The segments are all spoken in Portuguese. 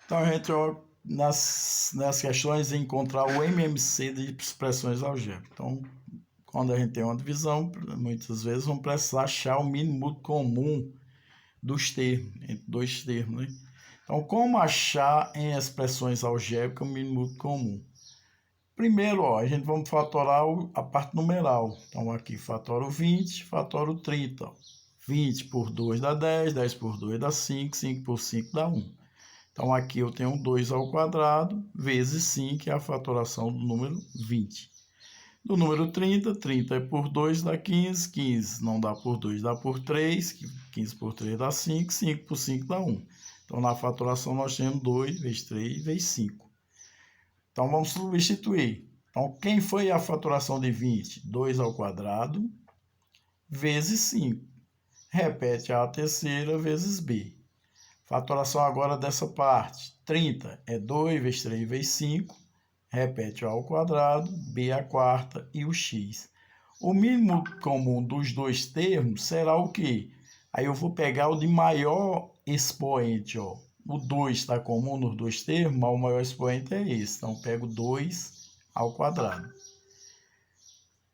Então, a gente, ó, nas questões, encontrar o MMC de expressões algébricas. Então, quando a gente tem uma divisão, muitas vezes vamos precisar achar o mínimo múltiplo comum dos termos, entre dois termos, né? Então, como achar em expressões algébricas o mínimo múltiplo comum? Primeiro, ó, a gente vamos fatorar a parte numeral. Então, aqui fatora o 20, fatora o 30. Ó. 20 por 2 dá 10, 10 por 2 dá 5, 5 por 5 dá 1. Então, aqui eu tenho 2 ao quadrado vezes 5, que é a fatoração do número 20. Do número 30, 30 é por 2 dá 15, 15 não dá por 2 dá por 3, 15 por 3 dá 5, 5 por 5 dá 1. Então, na fatoração nós temos 2 vezes 3 vezes 5. Então, vamos substituir. Então, quem foi a fatoração de 20? 2 ao quadrado vezes 5. Repete a terceira vezes b. Fatoração agora dessa parte. 30 é 2 vezes 3 vezes 5. Repete o a ao quadrado, b à quarta e o x. O mínimo comum dos dois termos será o quê? Aí eu vou pegar o de maior expoente, ó. O 2 está comum nos dois termos, mas o maior expoente é esse. Então, eu pego 2 ao quadrado.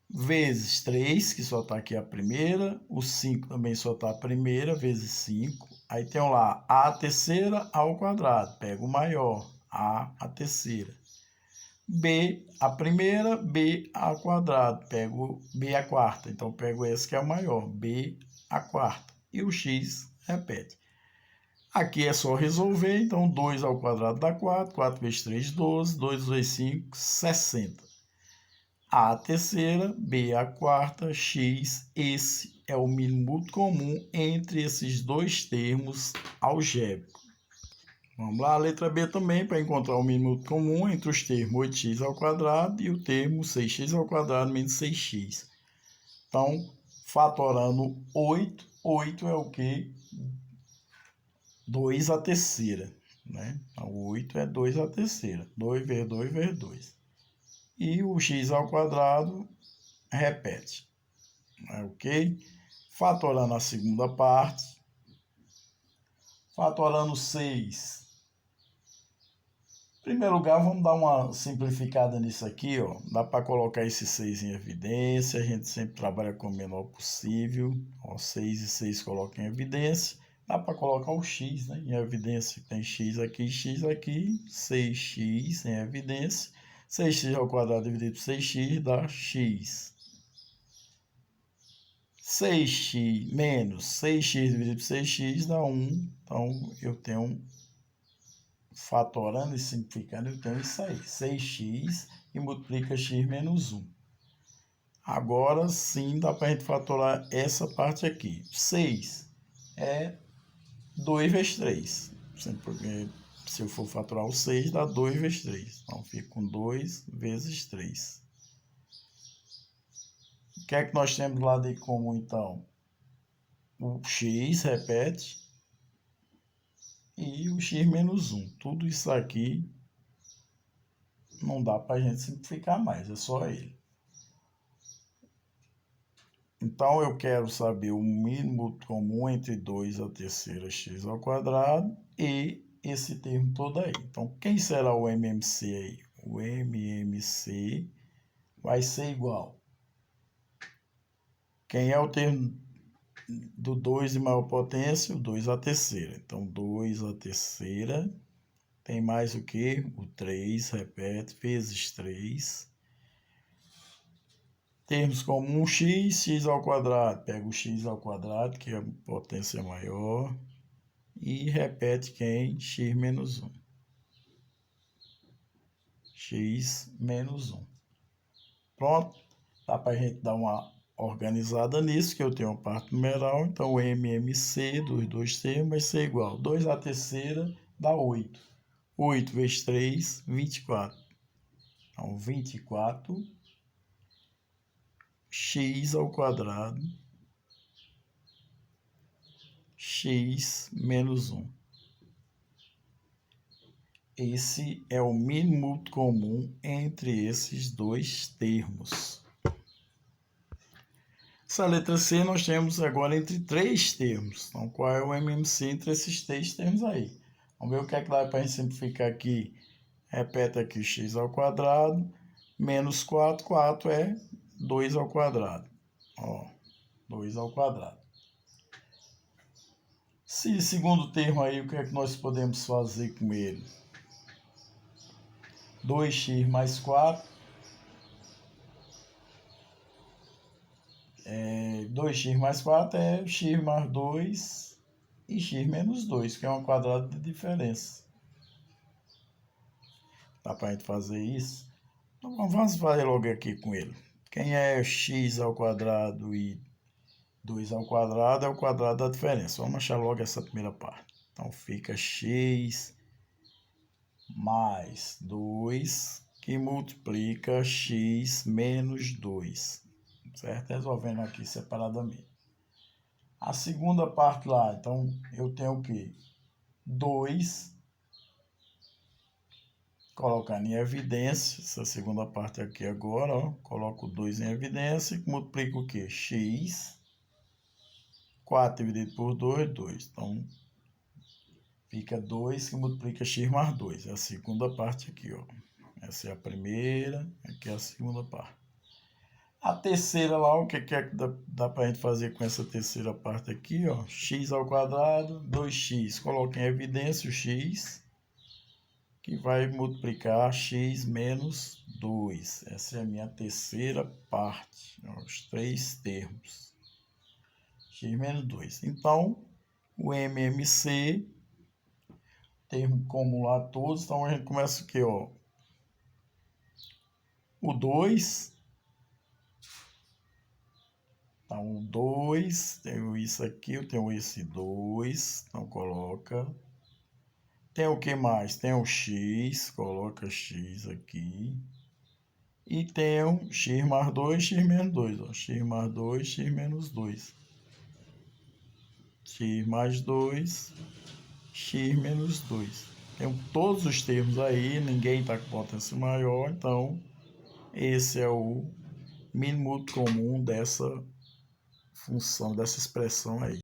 Vezes 3, que só está aqui a primeira. O 5 também só está a primeira, vezes 5. Aí tem lá a terceira ao quadrado. Pego o maior, a terceira. B a primeira, b ao quadrado. Pego b à quarta. Então, pego esse que é o maior, b à quarta. E o x repete. Aqui é só resolver, então 2 ao quadrado dá 4, 4 vezes 3, 12, 2 vezes 5, 60. A à terceira, b à quarta, x, esse é o mínimo múltiplo comum entre esses dois termos algébricos. Vamos lá, a letra B também, para encontrar o mínimo múltiplo comum entre os termos 8x ao quadrado e o termo 6x ao quadrado menos 6x. Então, fatorando 8, 8 é o quê? 2 à terceira, né? Então, 8 é 2 à terceira. 2 vezes 2 vezes 2. E o x ao quadrado repete. Ok? Fatorando a segunda parte. Fatorando 6. Em primeiro lugar, vamos dar uma simplificada nisso aqui, ó. Dá para colocar esse 6 em evidência. A gente sempre trabalha com o menor possível. Ó, 6 e 6 coloca em evidência. Dá para colocar o x, né, em evidência. Tem x aqui, 6x em evidência. 6x ao quadrado dividido por 6x dá x. 6x menos 6x dividido por 6x dá 1. Então, eu tenho, fatorando e simplificando, eu tenho isso aí. 6x e multiplica x menos 1. Agora sim dá para a gente fatorar essa parte aqui. 6 é 2 vezes 3. Se eu for fatorar o 6, dá 2 vezes 3. Então, fica com 2 vezes 3. O que é que nós temos lá de comum, então? O x repete e o x menos 1. Tudo isso aqui não dá para a gente simplificar mais, é só ele. Então, eu quero saber o mínimo comum entre 2 à terceira x ao quadrado e esse termo todo aí. Então, quem será o MMC aí? O MMC vai ser igual. Quem é o termo do 2 de maior potência? O 2 à terceira. Então, 2 à terceira tem mais o que? O 3, repete, vezes 3. Termos comuns x, x ao quadrado. Pega o x ao quadrado, que é a potência maior. E repete quem? X menos 1. X menos 1. Pronto. Dá para a gente dar uma organizada nisso, que eu tenho uma parte numeral. Então, o MMC dos dois termos vai ser igual. 2 à terceira dá 8. 8 vezes 3, 24. Então, 24 x ao quadrado, x menos 1. Esse é o mínimo múltiplo comum entre esses dois termos. Essa letra C nós temos agora entre três termos. Então, qual é o MMC entre esses três termos aí? Vamos ver o que é que dá para a gente simplificar aqui. Repete aqui, x ao quadrado, menos 4, 4 é 2 ao quadrado. Ó, 2 ao quadrado. Se segundo termo aí, o que é que nós podemos fazer com ele? 2x mais 4. 2x mais 4 é x mais 2 e x menos 2, que é um quadrado de diferença. Dá para a gente fazer isso? Então vamos fazer logo aqui com ele. Quem é x ao quadrado e 2 ao quadrado é o quadrado da diferença. Vamos achar logo essa primeira parte. Então fica x mais 2 que multiplica x menos 2. Certo? Resolvendo aqui separadamente. A segunda parte lá, então eu tenho o quê? 2, colocando em evidência, essa segunda parte aqui agora, ó, coloco 2 em evidência e multiplico o quê? X, 4 dividido por 2, 2. Então, fica 2 que multiplica x mais 2. É a segunda parte aqui, ó. Essa é a primeira, aqui é a segunda parte. A terceira lá, o que é que dá para a gente fazer com essa terceira parte aqui, ó? X ao quadrado, 2x. Coloque em evidência o x, que vai multiplicar x menos 2. Essa é a minha terceira parte, ó, os três termos. X menos 2. Então, o MMC, termo comum lá todos, então a gente começa aqui, ó. O 2... Então, 2, tenho isso aqui, eu tenho esse 2, então coloca. Tem o que mais? Tem o x, coloca x aqui. E tem o x mais 2, x menos 2, ó. X mais 2, x menos 2. X mais 2, x menos 2. Tem todos os termos aí, ninguém está com potência maior, então esse é o mínimo comum dessa função, dessa expressão aí.